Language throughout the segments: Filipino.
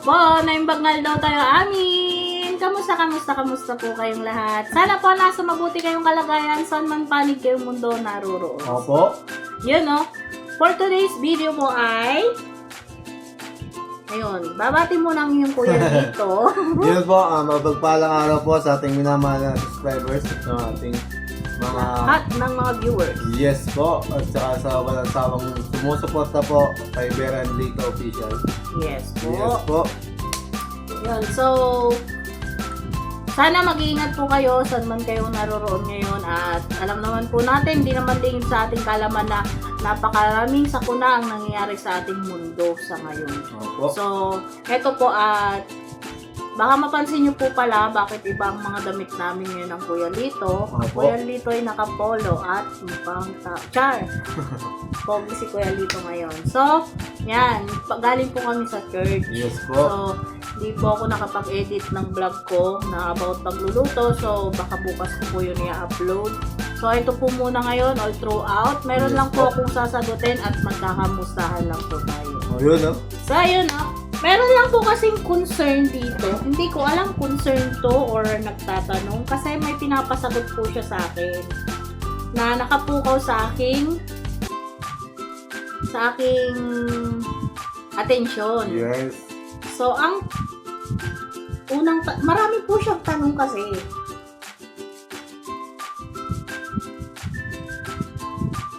po, naimbagnal daw tayo amin. Kamusta po kayong lahat? Sana po nasa mabuti kayong kalagayan, saan man panig kayong mundo naroroon. Opo. Yun no. For today's video po ay ayun, babati mo ng iyong kuya dito. Yun po, mapagpalang araw po sa ating minamahal na subscribers at sa ating mga At ng mga viewers. yes po, at saka sa walang sawang sumusuporta po kay Vera and Lito Official. Yes po. Yes po. Yun, so sana mag-iingat po kayo saan man kayo naroroon ngayon at alam naman po natin, hindi naman din sa ating kalaman na napakaraming sakuna ang nangyayari sa ating mundo sa ngayon. Opo. So, eto po at baka mapansin nyo po pala bakit ibang mga damit namin ngayon ng Kuya Lito. Ang Opo. Kuya Lito ay nakapolo at mukhang char. Pogi si Kuya Lito ngayon. So, yan. Galing po kami sa church. Yes po. So, hindi po ako nakapag-edit ng vlog ko na about pagluluto. So, baka bukas ko po yun i-upload. So, ito po muna ngayon all throughout. Meron Yes lang po po. akong sasagutin at magkakamustahan lang po tayo. O yun, no? So, ayun meron lang po kasing concern dito. Hindi ko alam concern to or nagtatanong kasi may pinapasagot po siya sa akin na nakapukaw sa aking atensyon. Yes. So, ang unang, marami po siyang tanong kasi.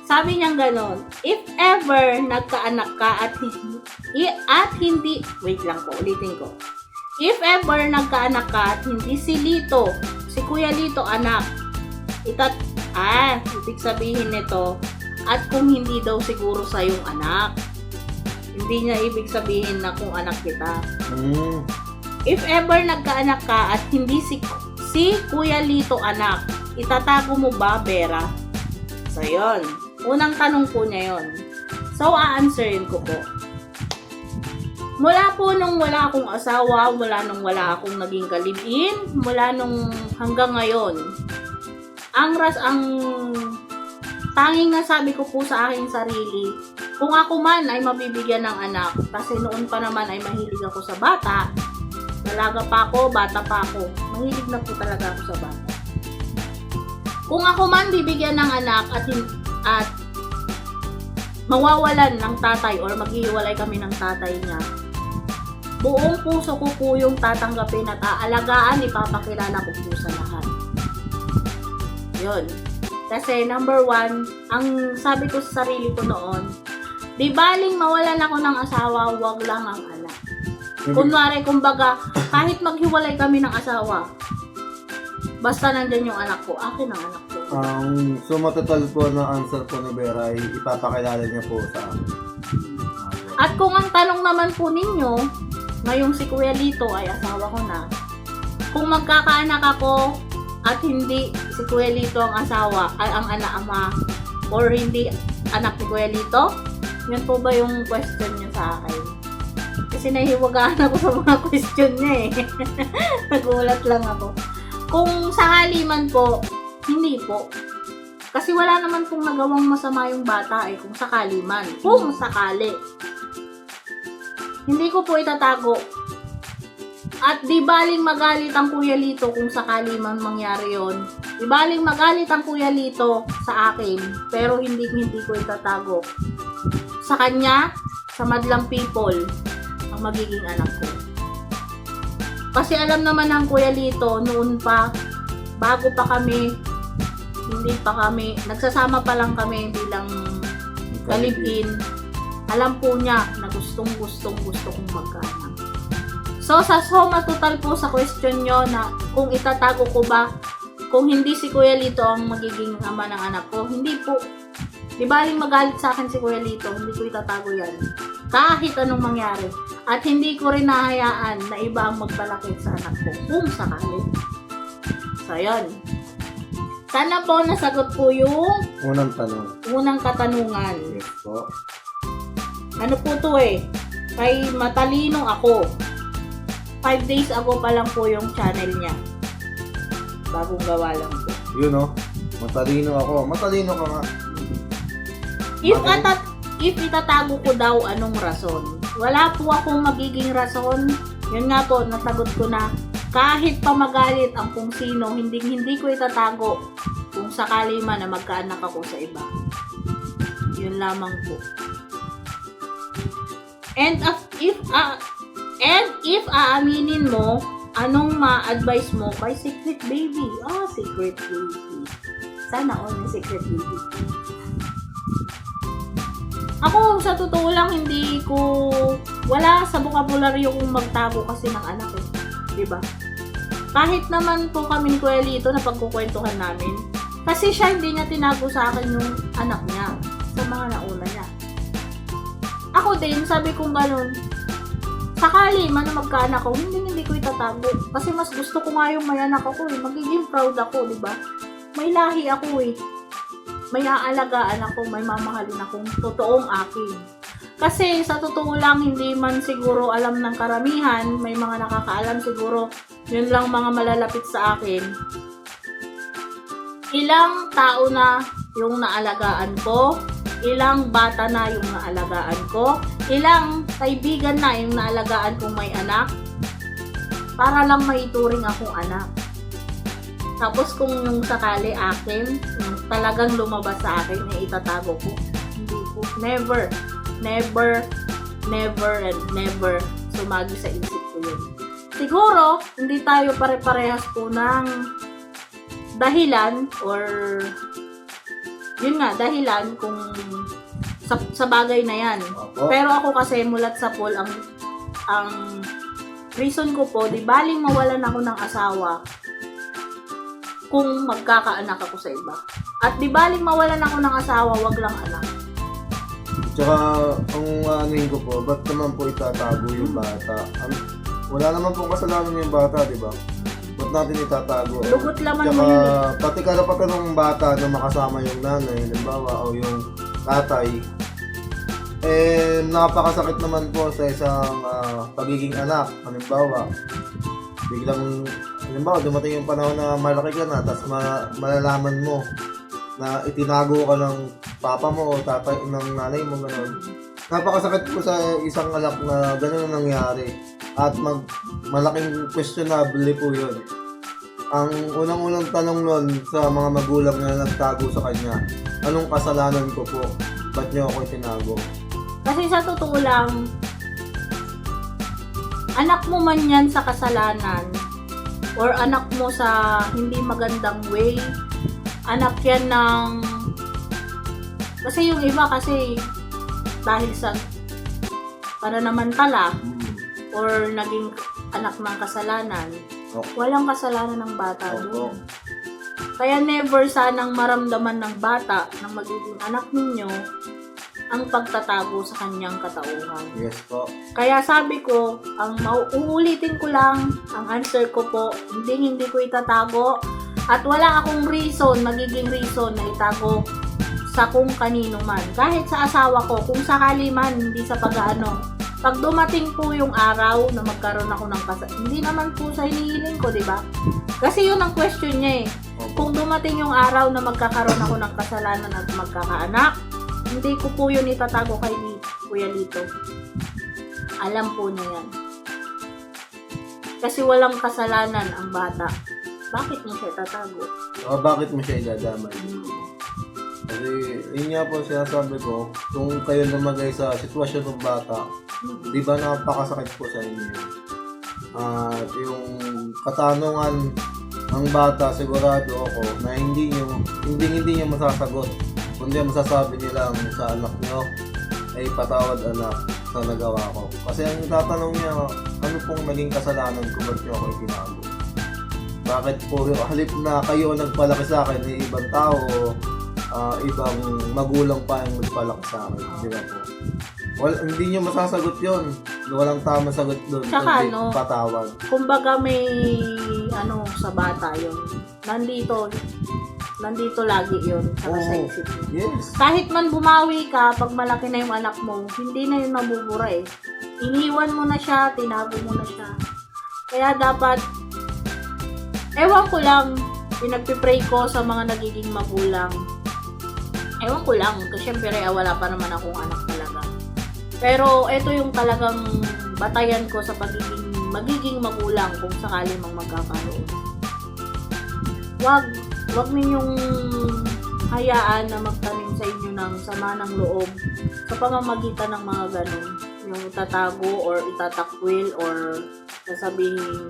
Sabi niya ganon, if ever nagkaanak ka at hindi, wait lang po, ulitin ko. If ever nagkaanak ka at hindi si Lito, si Kuya Lito anak, ibig sabihin nito, at kung hindi daw siguro sa yung anak. Hindi niya ibig sabihin na kung anak kita. If ever nagkaanak ka at hindi si Kuya Lito anak, itatago mo ba, Vera? So, yun. Unang tanong po niya yun. So, a-answerin ko po. Mula po nung wala akong asawa, mula nung wala akong naging kalibin, mula nung hanggang ngayon, ang tanging nasabi ko po sa aking sarili, kung ako man ay mabibigyan ng anak, kasi noon pa naman ay mahilig ako sa bata, dalaga pa ako, bata pa ako, mahilig na po talaga ako sa bata. Kung ako man bibigyan ng anak at mawawalan ng tatay or maghihiwalay kami ng tatay niya, buong puso ko po yung tatanggapin at aalagaan, ipapakilala ko po sa lahat. Yun. Kasi number one, ang sabi ko sa sarili ko noon, di baling mawalan ako ng asawa, wag lang ang anak. Kunwari, kumbaga, kahit maghiwalay kami ng asawa, basta nandyan yung anak ko, akin ang anak ko. So matotal po na answer po ni Vera ay ipapakilala niya po sa amin. At kung ang tanong naman po ninyo, ngayong si Kuya Lito ay asawa ko na, kung magkakaanak ako at hindi si Kuya Lito ang asawa, ay ang ama, or hindi anak ni Kuya Lito, yan po ba yung question niya sa akin? Kasi nahihiwagaan ako sa mga question niya eh. Nagulat lang ako. Kung sakali man po, hindi po. Kasi wala naman pong nagawang masama yung bata eh, kung sakali man. Kung sakali. Hindi ko po itatago. At di baling magalit ang Kuya Lito kung sakali man mangyari yon. Di baling magalit ang Kuya Lito sa akin, pero hindi ko itatago. Sa kanya, sa madlang people, ang magiging anak ko. Kasi alam naman ng Kuya Lito, noon pa, bago pa kami, nagsasama pa lang kami bilang kalibin, alam po niya na gustong gusto kong magkaanak. So, sa suma total po sa question nyo na kung itatago ko ba, kung hindi si Kuya Lito ang magiging ama ng anak ko, hindi po. Di baling magalit sa akin si Kuya Lito, hindi ko itatago yan. Kahit anong mangyari. At hindi ko rin nahayaan na iba ang magbalakid sa anak ko kung sakali. So, yun. Sana po nasagot po yung unang katanungan. Yes po. Ano po to eh? Kay matalino ako. 5 days ago pa lang po yung channel niya. Bagong gawa lang po. Yun no. Matalino ako. Matalino ka nga. If itatago ko daw anong rason, wala po akong magiging rason Yun nga po, nasagot ko na kahit pa magalit ang kung sino, hindi ko itatago kung sakali man na magkaanak ako sa iba. Yun lamang po. And if aaminin mo, anong ma-advise mo kay secret baby? Secret baby. Sana all may secret baby. Ako, sa totoo lang, wala sa bokabularyo kong magtago kasi ng anak eh. Diba? Kahit naman po kami ni Kuya Lito na pagkukwentuhan namin, kasi siya hindi niya tinago sa akin yung anak niya sa mga nauna niya. Ako din, sabi kong ganun, sakali man na magkaanak ko, hindi ko itatago. Kasi mas gusto ko nga yung may anak ako eh. Magiging proud ako, diba? May lahi ako eh. May aalagaan ako, may mamahalin akong totoong akin. Kasi sa totoo lang, hindi man siguro alam ng karamihan, may mga nakakaalam siguro, yun lang mga malalapit sa akin. Ilang tao na yung naalagaan ko, ilang bata na yung naalagaan ko, ilang kaibigan na yung naalagaan kong may anak, para lang maituring akong anak. Tapos kung yung sakali akin, yung talagang lumabas sa akin, ay itatago ko. Hindi po. Never and never sumagi sa isip ko yun. Siguro, hindi tayo pare-parehas po ng dahilan or yun nga, dahilan kung sa bagay na yan. Opo. Pero ako kasi mulat sa pool, ang reason ko po, di baling mawalan ako ng asawa kung magkakaanak ako sa iba. At di baling mawalan ako ng asawa, wag lang anak. Tsaka, ang anuhin ko po, ba't naman po itatago yung bata? Wala naman pong kasalanan yung bata, di ba? Ba't natin itatago? Lugot laman mo Tsaka, yun eh. pati karapatan ng bata na makasama yung nanay, halimbawa, o yung tatay, napakasakit naman po sa isang pagiging anak. Halimbawa, dumating yung panahon na malaki ka na, tapos malalaman mo na itinago ka ng papa mo o tatay ng nanay mo, gano'n. Napakasakit po sa isang anak na gano'n ang nangyari. At malaking questionable po yun. Ang unang-unang tanong nun sa mga magulang na nagtago sa kanya, anong kasalanan ko po? Ba't niyo ako itinago? Kasi sa totoo lang, anak mo man yan sa kasalanan or anak mo sa hindi magandang way, anak yan ng kasi yung iba kasi dahil sa pananamantala or naging anak ng kasalanan, walang kasalanan ng bata doon. Kaya never sanang maramdaman ng bata na magiging anak ninyo ang pagtatago sa kanyang katauhan. Yes po. Kaya sabi ko, uulitin ko lang, ang answer ko po, hindi ko itatago. At wala akong magiging reason na itago sa kung kanino man. Kahit sa asawa ko, kung sakali man, hindi sa pag-ano. Pag dumating po yung araw na magkaroon ako ng hindi naman po sa hinihiling ko, di ba? Kasi yun ang question niya eh. Kung dumating yung araw na magkakaroon ako ng kasalanan at magkakaanak, hindi ko po yun itatago kay Kuya Lito. Alam po niya yan. Kasi walang kasalanan ang bata. Bakit mo siya itatago? Bakit mo siya idadamay? Kasi yun nga po sinasabi ko, kung kayo lumagay sa sitwasyon ng bata, di ba napakasakit po sa inyo? At yung katanungan ng bata, sigurado ako na hindi niyo masasagot. Kundi ang masasabi niya lang sa anak niyo ay patawad anak sa nagawa ko. Kasi ang tatanong niya, ano pong naging kasalanan ko, ba't niyo ako itinago? Bakit po halip na kayo nagpalaki sa akin, ni ibang tao, ibang magulang pa yung nagpalaki sa akin, di ba po? Hindi niyo masasagot yun. Walang tamang sagot doon. Tsaka kundi patawad. Kumbaga may sa bata yun. Nandito lagi yun sa isip mo. Yes. Kahit man bumawi ka, pag malaki na yung anak mo, hindi na yun mabubura eh. Iniwan mo na siya, tinago mo na siya. Kaya dapat, ewan ko lang, pinagpipray ko sa mga nagiging magulang. Ewan ko lang, kasi syempre wala pa naman akong anak talaga. Pero ito yung talagang batayan ko sa pagiging magiging magulang kung sakali mang magkakaroon. Wag ninyong hayaan na magtanim sa inyo ng sama ng loob sa pamamagitan ng mga ganun. Yung itatago or itatakwil or sasabihin.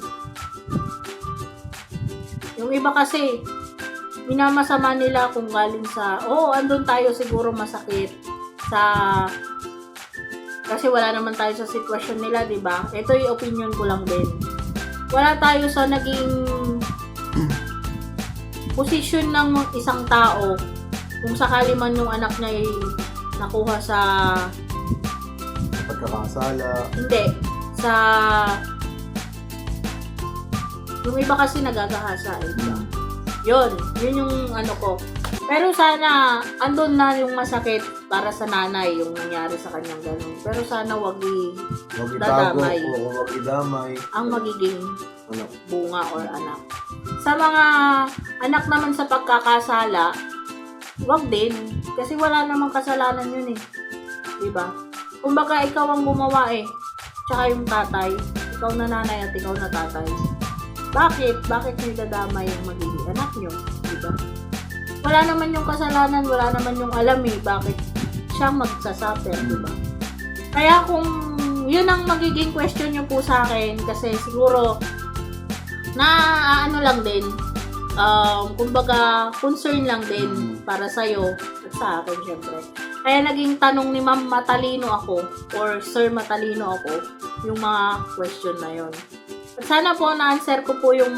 Yung iba kasi, minamasama nila kung galing sa, andun tayo siguro masakit kasi wala naman tayo sa sitwasyon nila, di ba? Ito yung opinion ko lang din. Wala tayo sa naging posisyon ng isang tao kung sakali man yung anak niya ay nakuha sa Pagkakasala. hindi sa yung iba kasi nagagahasa yun yung ano ko, pero sana andun na yung masakit para sa nanay yung nangyari sa kanyang ganun, pero sana wag Wag itago dadamay o wag idamay. ang magiging Ano? bunga or anak. Sa mga anak naman sa pagkakasala, wag din. Kasi wala namang kasalanan yun eh. Diba? Kumbaga, ikaw ang gumawa eh. Tsaka yung tatay. Ikaw na nanay at ikaw na tatay. Bakit? Bakit nyo dadamay yung magiging anak nyo? Diba? Wala naman yung kasalanan, wala naman yung alam eh. Bakit siya magsasuffer, diba? Kaya kung yun ang magiging question nyo po sa akin, kasi siguro na ano lang din, kumbaga concern lang din para sa'yo at sa akin syempre. Kaya naging tanong ni Ma'am Matalino ako or Sir Matalino ako yung mga question na yon. At sana po na-answer ko po yung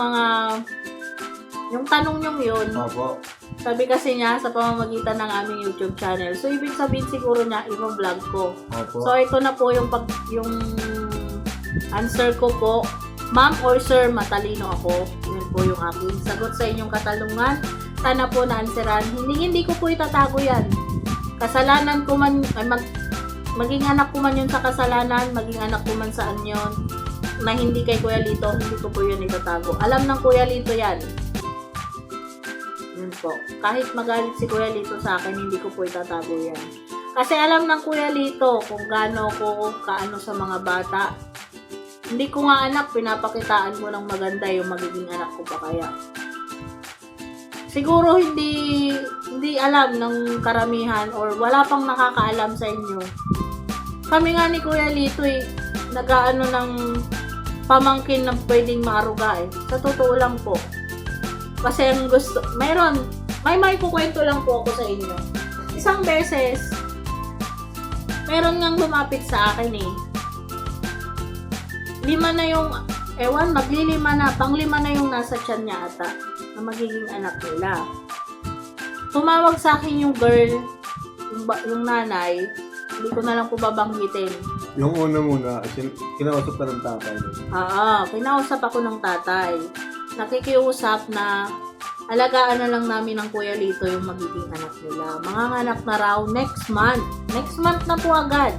tanong nyong yun. Opo. Sabi kasi niya sa pamamagitan ng aming YouTube channel. So ibig sabihin siguro niya i-vlog ko. Opo. So ito na po yung answer ko po. Ma'am or Sir, matalino ako. Yun po yung aking sagot sa inyong katanungan. Sana po na-answeran. Hindi ko po itatago yan. Kasalanan ko man, maging anak ko man yun sa kasalanan, maging anak ko man saan yun, na hindi kay Kuya Lito, hindi ko po yun itatago. Alam ng Kuya Lito yan. Yun po. Kahit magalit si Kuya Lito sa akin, hindi ko po itatago yan. Kasi alam ng Kuya Lito kung gaano ko kaano sa mga bata. Hindi ko nga anak, pinapakitaan ko ng maganda yung magiging anak ko pa kaya. Siguro hindi alam ng karamihan or wala pang nakakaalam sa inyo. Kami nga ni Kuya Lito nag-aano ng pamangkin na pwedeng maaruga eh. Sa totoo lang po. Kasi ang gusto, may kukwento lang po ako sa inyo. Isang beses, meron ngang lumapit sa akin eh. 5 na yung, maglilima na, pang-5 na yung nasa tiyan niya ata, na magiging anak nila. Tumawag sa akin yung girl, yung nanay, hindi ko na lang po babanggitin. Yung una muna, kinausap ka ng tatay. Kinausap ako ng tatay. Nakikiusap na alagaan na lang namin ng Kuya Lito yung magiging anak nila. Manganganak na raw next month. Next month na po agad.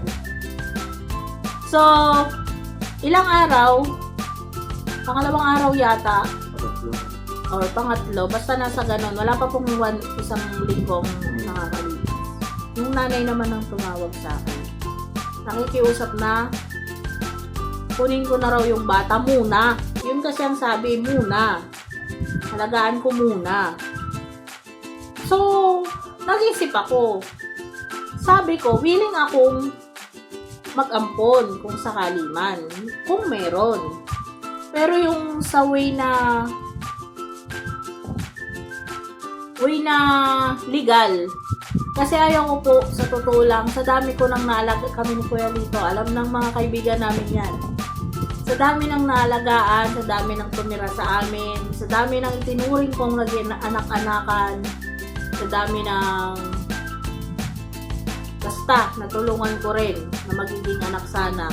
So, ilang araw, pangalawang araw yata, or pangatlo, basta nasa ganon, wala pa pong isang linggong nakakalipas. Yung nanay naman ang tumawag sa akin. Nakikiusap na, kunin ko na raw yung bata muna. Yun kasi ang sabi, muna. Halagaan ko muna. So, nag-isip ako. Sabi ko, willing akong mag-ampon kung sakali man, kung meron. Pero yung sa way na legal, kasi ayaw ko po, sa totoo lang, sa dami ko nang naalaga kami ni Kuya Lito, alam ng mga kaibigan namin yan. Sa dami ng naalagaan, sa dami ng tumira sa amin, sa dami ng itinuring kong naging anak-anakan, sa dami ng basta, natulungan ko rin na magiging anak sana.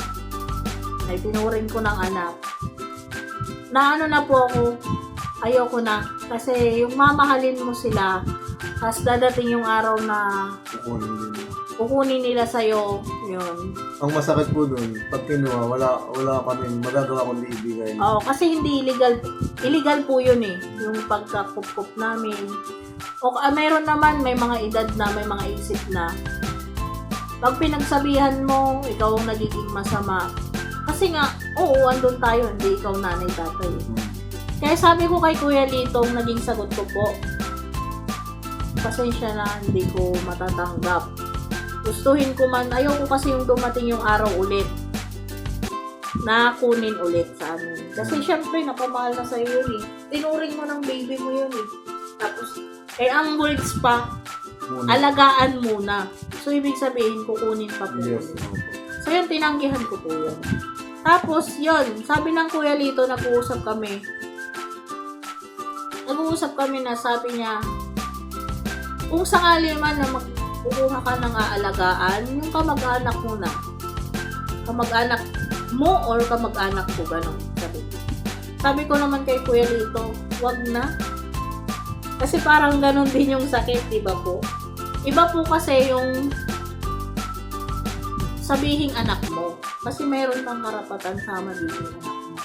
Na itinuring ko ng anak. Na ano na po ako, ayoko na. Kasi yung mamahalin mo sila, tas dadating yung araw na kukunin nila sa'yo, yun. Ang masakit po dun, pag kinuha, wala kami magagawa kundi ibigay. Oo, kasi hindi illegal po yun eh. Yung pagkakup-kup namin. O mayroon naman, may mga edad na, may mga isip na. Pag pinagsabihan mo, ikaw ang nagiging masama. Kasi nga, oo, andun tayo, hindi ikaw nanay tatay. Kaya sabi ko kay Kuya Litong, naging sagot ko po, pasensya na, hindi ko matatanggap. Gustuhin ko man, ayoko kasi yung dumating yung araw ulit na kunin ulit sa amin. Kasi syempre, napamahal na sa'yo yun eh. Tinuring mo ng baby mo yun eh. Tapos, ang words pa, alagaan muna. So, ibig sabihin, kukunin pa po. Yes. So, yun, tinanggihan ko po yun. Tapos, yun, sabi ng Kuya Lito, nag-uusap kami na sabi niya, kung sakali man na magkukuha ka ng aalagaan, yung kamag-anak mo na. Kamag-anak mo or kamag-anak ko, gano'n. Sabi ko naman kay Kuya Lito, wag na. Kasi parang gano'n din yung sakit, diba po? Iba po kasi yung sabihing anak mo. Kasi meron kang karapatan sama dito yung anak mo.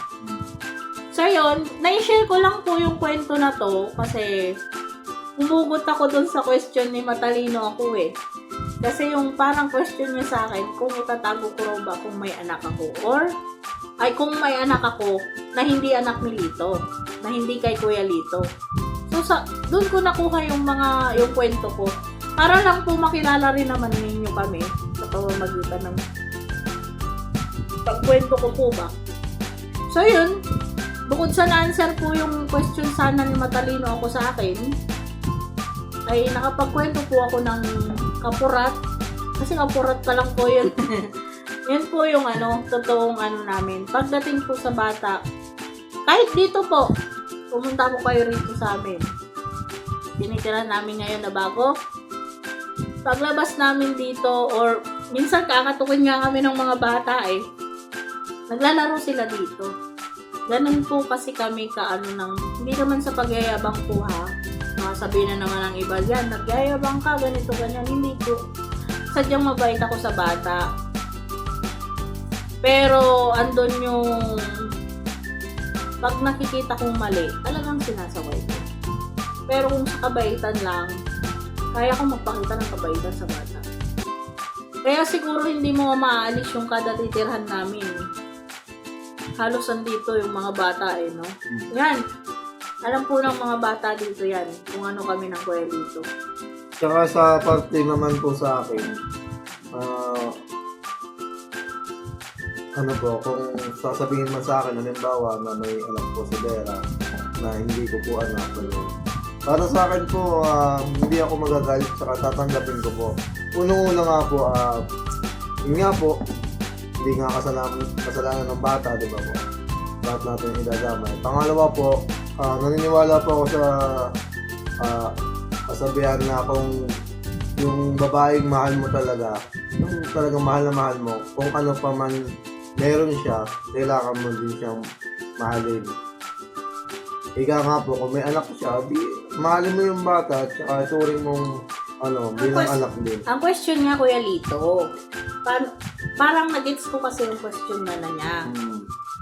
So yun, na-share ko lang po yung kwento na to kasi umugot ako dun sa question ni Matalino ako eh. Kasi yung parang question niya sa akin, kung itatago ko raw ba kung may anak ako or kung may anak ako na hindi anak ni Lito, na hindi kay Kuya Lito. So doon ko nakuha yung kwento ko. Para lang po makilala rin naman ninyo kami sa pamamagitan ng pagkwento ko po ba. So yun, bukod sa na-answer po yung question sana ni Matalino ako sa akin, ay nakapagkwento po ako ng kapurat. Kasi kapurat pa lang po yun. Yan po yung totoong namin. Pagdating po sa bata, kahit dito po, pumunta po kayo rito sa amin. Tinitira namin ngayon na bago. Paglabas namin dito, or minsan kakatukin nga kami ng mga bata eh. Naglalaro sila dito. Ganun po kasi kami hindi naman sa pagyayabang po ha. Sabihin na naman ng iba yan, nagyayabang ka, ganito, ganyan. Hindi po. Sadyang mabait ako sa bata. Pero, andun yung pag nakikita kong mali, talagang sinasaway ko. Pero kung sa kabaitan lang, kaya ko magpakita ng kabaitan sa bata. Kaya siguro hindi mo maaalis yung kada titirhan namin. Halos andito yung mga bata eh, no? Yan. Alam po ng mga bata dito yan, kung ano kami ng Kuya Lito. Tsaka sa parte naman po sa akin, kung sasabihin man sa akin, halimbawa na may alam po si Vera na hindi ko po anak, para sa akin po, hindi ako magagalit, tsaka tatanggapin ko po. Unang-una nga po, yun nga po, hindi nga kasalanan ng bata, di ba po? Lahat natin idadamay. Pangalawa po, naniniwala po ako sa kasabihan na kung yung babaeng mahal mo talaga, yung talagang mahal na mahal mo, kung ano pa man meron siya, kailangan mo din siyang mahalin. Ika nga po, kung may anak siya, di mahalin mo yung bata at saka ituring mong bilang anak din. Ang question niya, Kuya Lito, parang nag-gets ko kasi yung question na niya.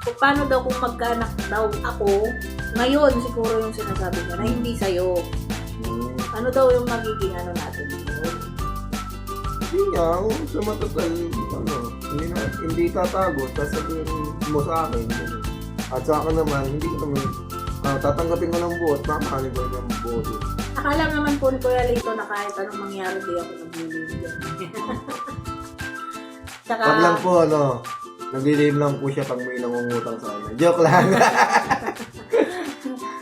Kung paano daw kung magkaanak daw ako, ngayon siguro yung sinasabi ko na hindi sa'yo. Ano daw yung magiging natin yun? Hindi nga, sa matatal, hindi tatago, sasabihin mo sa akin. At sa akin naman, hindi ko naman, tatanggapin ko ng buot, mamahalin ko ng buot. Akala naman po ni Kuya Lito na kahit anong mangyari, di ako naglilibig. Tsaka, pag lang po, naglilihim lang po siya pag may nangungutang sa kanya. Joke lang.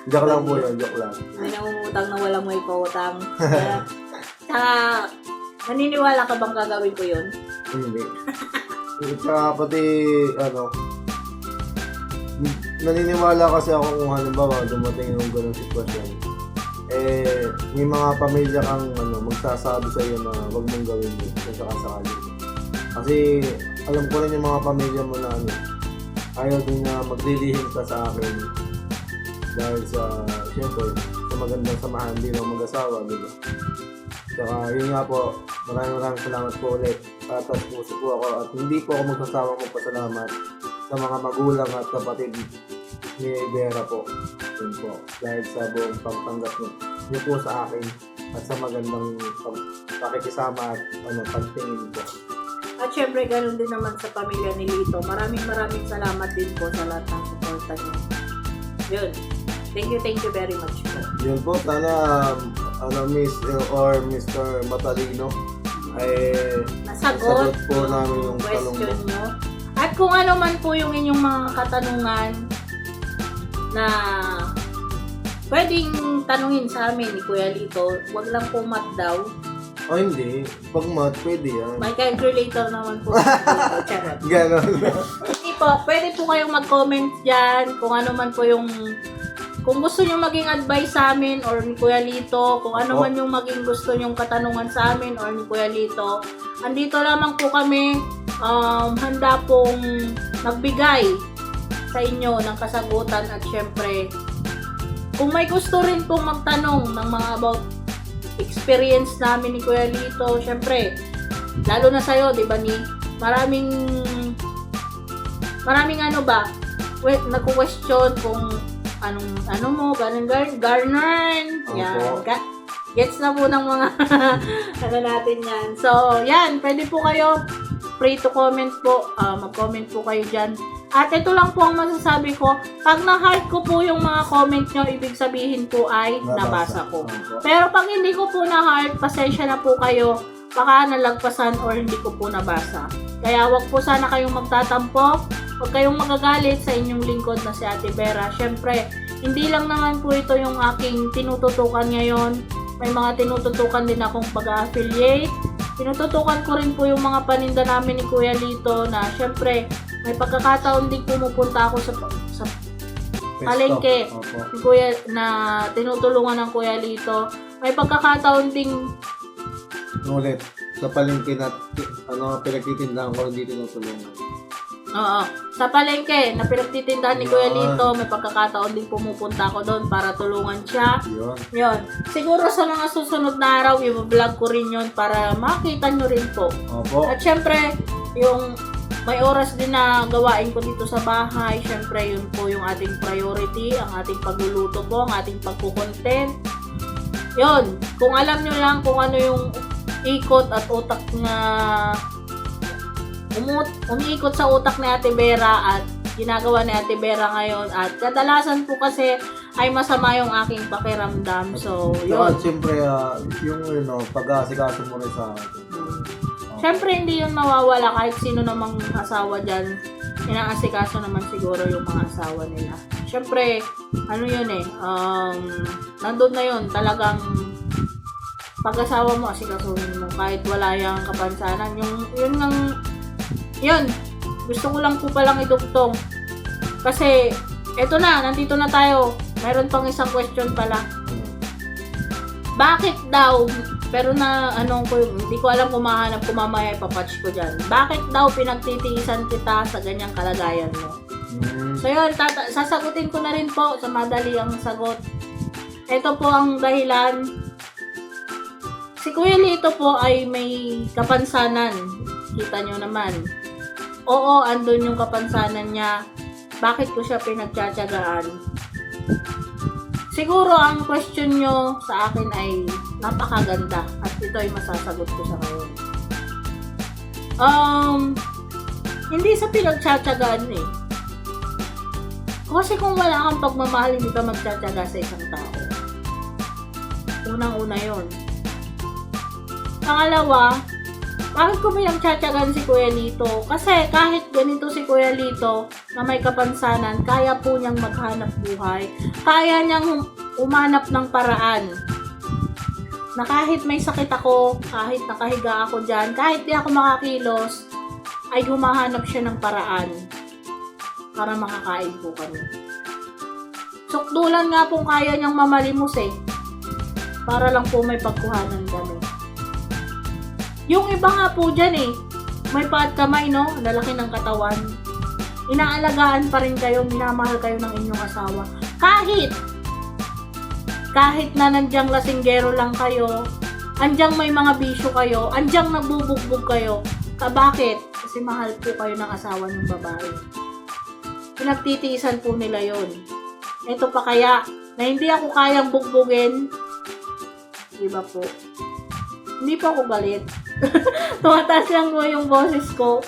Joke lang po yun, joke lang. May nangungutang na walang may pautang. Tsaka, naniniwala ka bang gagawin ko yun? Hindi. Tsaka pati, naniniwala kasi ako kung halimbawa dumating yung ganung sitwasyon. May mga pamilya kang magsasabi sa iyo na wag mong gawin yun kung sakasakali. Kasi alam ko rin yung mga pamilya mo na ayaw din na maglilihim ka sa akin dahil sa, siyempre, sa magandang samahan din ng mag-asawa, di ba? Tsaka yun nga po, maraming salamat po ulit. Tatas puso po ako at hindi po ako magsasawang magpasalamat sa mga magulang at kapatid ni Vera po. Yun po, dahil sa buong pagtanggap niyo po sa akin at sa magandang pakikisama at pagtingin po. At syempre, ganun din naman sa pamilya ni Lito. Maraming salamat din po sa lahat ng suporta niyo. Yun. Thank you very much po. Yun po, sana Miss or Mr. Matalino ay Nasagot po namin yung talong question nyo. At kung ano man po yung inyong mga katanungan na pwedeng tanungin sa amin ni Kuya Lito, wag lang po mat daw. O hindi, pag mat, pwede yan. May calculator naman po. Charot. Ganon. Hindi po, pwede po kayong mag-comment dyan kung ano man po yung kung gusto nyo maging advice sa amin or ni Kuya Lito, kung ano man yung maging gusto nyong katanungan sa amin or ni Kuya Lito, andito lamang po kami, handa pong magbigay sa inyo ng kasagutan at syempre, kung may gusto rin pong magtanong ng mga about experience namin ni Kuya Lito, syempre, lalo na sa'yo, di ba ni? Maraming ano ba, nagko-question kung ano mo, garnern, yan, gets na po ng mga ano natin yan. So, yan, pwede po kayo free to comment po, mag-comment po kayo dyan. At ito lang po ang masasabi ko, pag na-heart ko po yung mga comment nyo, ibig sabihin po ay nabasa ko. Pero pag hindi ko po na-heart, pasensya na po kayo, baka nalagpasan or hindi ko po nabasa. Kaya wag po sana kayong magtatampo, wag kayong magagalit sa inyong lingkod na si Ate Vera. Syempre, hindi lang naman po ito yung aking tinututukan ngayon. May mga tinututukan din akong pag-affiliate. Tinututukan ko rin po yung mga paninda namin ni Kuya Lito na syempre, may pagkakataon din pumupunta ako sa palengke ni Kuya na tinutulungan ng Kuya Lito. May pagkakataon ding ulit sa palengke na pinagtitindahan ko, hindi tinutulungan. Oo. Sa palengke na pinagtitindahan ni Kuya Lito, may pagkakataon din pumupunta ako doon para tulungan siya. Yun. Siguro sa mga susunod na araw, i-vlog ko rin yun para makita nyo rin po. Opo. At syempre, yung may oras din na gawain ko dito sa bahay. Syempre, yun po yung ating priority, ang ating pagluluto po, ang ating pagkukontent. Yun. Kung alam nyo lang kung ano yung ikot at utak na umiikot sa utak ni Ate Vera at ginagawa ni Ate Vera ngayon at kadalasan po kasi ay masama yung aking pakiramdam. So, yun. At siyempre, yung pag-aasikaso mo rin sa akin. Siyempre, hindi yun mawawala kahit sino namang asawa dyan. Inaasikaso naman siguro yung mga asawa nila. Siyempre, ano yun nandun na yun, talagang pag-asawa mo, asikasuhin mo kahit wala yung kapansanan. Yun, gusto ko lang po palang idugtong. Kasi, eto na, nandito na tayo. Meron pang isang question pala. Bakit daw, pero hindi ko alam kung mahanap ko mamaya, ipapatch ko dyan. Bakit daw pinagtitiisan kita sa ganyang kalagayan mo? So yun, sasagutin ko na rin po sa madali ang sagot. Ito po ang dahilan. Si Kuya Lito po ay may kapansanan. Kita nyo naman. Oo, andun yung kapansanan niya. Bakit ko siya pinagtsatsagaan? Siguro ang question nyo sa akin ay napakaganda at ito ay masasagot ko sa ngayon. Hindi sa pinagtsatsagaan Kasi kung wala kang pagmamahal, hindi ka magtsatsaga sa isang tao. Unang-una yun. Pangalawa, bakit ko pinagtsatsagaan si Kuya Lito? Kasi kahit ganito si Kuya Lito na may kapansanan, kaya po niyang maghanap buhay. Kaya niyang umanap ng paraan. Na kahit may sakit ako, kahit nakahiga ako dyan, kahit di ako makakilos, ay humahanap siya ng paraan para makakain po kami. Sukdulan nga pong kaya niyang mamalimos para lang po may pagkuhanan kami. Yung iba nga po dyan may paat kamay lalaki ng katawan. Inaalagaan pa rin kayo, minamahal kayo ng inyong asawa. Kahit na nandyang lasinggero lang kayo, andyang may mga bisyo kayo, andyang nagbubugbog kayo. Bakit? Kasi mahal po kayo ng asawa ng babae. Pinagtitiisan po nila yon. Ito pa kaya, na hindi ako kayang bugbugin, diba po? Hindi po ako galit. tumataas lang po yung boses ko.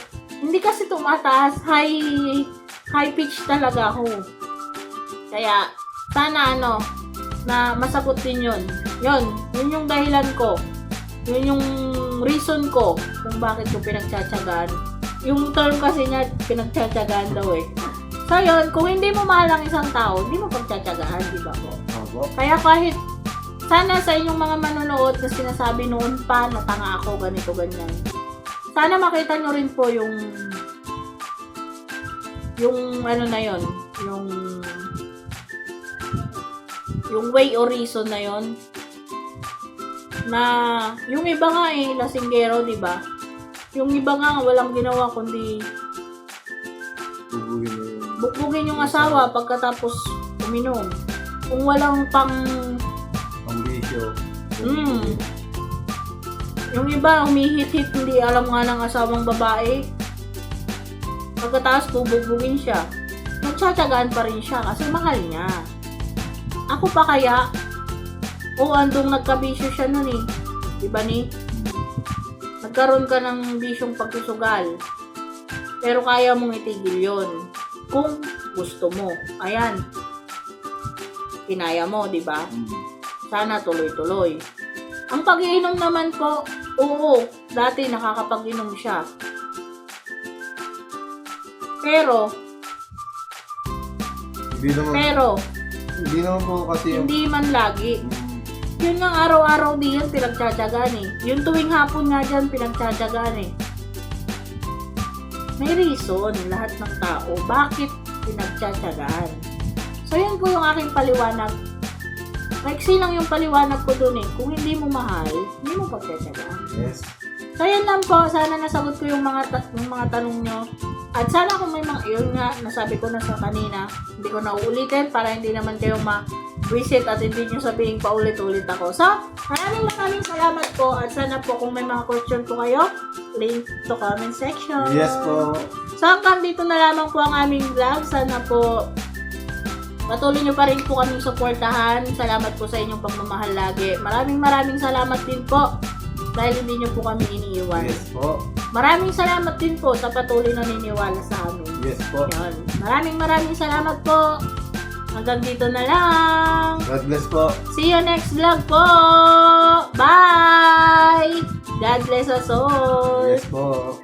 Hindi kasi tumataas, high pitch talaga ako. Kaya, sana na masagot din yun. Yun yung dahilan ko. Yun yung reason ko kung bakit ko pinagtsatsagaan. Yung term kasi niya, pinagtsatsagaan daw eh. So yun, kung hindi mo mahal ang isang tao, hindi mo pagtsatsagaan, di ba po? Opo. Kaya kahit sana sa inyong mga manonood na sinasabi noon pa na tanga ako, ganito, ganyan. Sana makita nyo rin po yung na yon, yung way or reason na yon, na yung iba nga lasinggero, di ba? Yung iba nga walang ginawa kundi bugbugin yung asawa pagkatapos uminom. Kung walang Pambisyo. Yung iba humihit-hit, hindi alam nga ng asawang babae. Pagkatapos bubugbugin siya. Nagtsatsagaan pa rin siya kasi mahal niya. Ako pa kaya, andong nagkabisyo siya nun eh. Diba ni? Nagkaroon ka ng bisyong pagsusugal. Pero kaya mong itigil yon kung gusto mo. Ayan. Kinaya mo, diba? Sana tuloy-tuloy. Ang pag-iinom naman po, oo, dati nakakapag-inom siya. Pero, Hindi naman po kasi yung... hindi man lagi. Yun nga araw-araw di yan pinagtsatsagaan eh. Yung tuwing hapon nga dyan pinagtsatsagaan eh. May reason lahat ng tao bakit pinagtsatsagaan. So yun po yung aking paliwanag. Maiksi lang yung paliwanag ko dun eh. Kung hindi mo mahal, hindi mo pagtsatsagaan. Yes. So yan lang po. Sana nasagot ko yung mga tanong nyo. At sana kung may mga yun nga, nasabi ko na sa kanina, hindi ko na uulitin para hindi naman kayo ma-visit at hindi nyo sabihin paulit-ulit ako. So, maraming salamat po at sana po kung may mga question po kayo, link to comment section. Yes po. So, hanggang dito na lamang po ang aming vlog. Sana po patuloy nyo pa rin po kaming suportahan. Salamat po sa inyong pagmamahal lagi. Maraming salamat din po dahil hindi nyo po kami iniiwan. Yes po. Maraming salamat din po sa patuloy na niniwala sa amin. Yes po. Yan. Maraming salamat po. Hanggang dito na lang. God bless po. See you next vlog po. Bye! God bless us all. Yes po.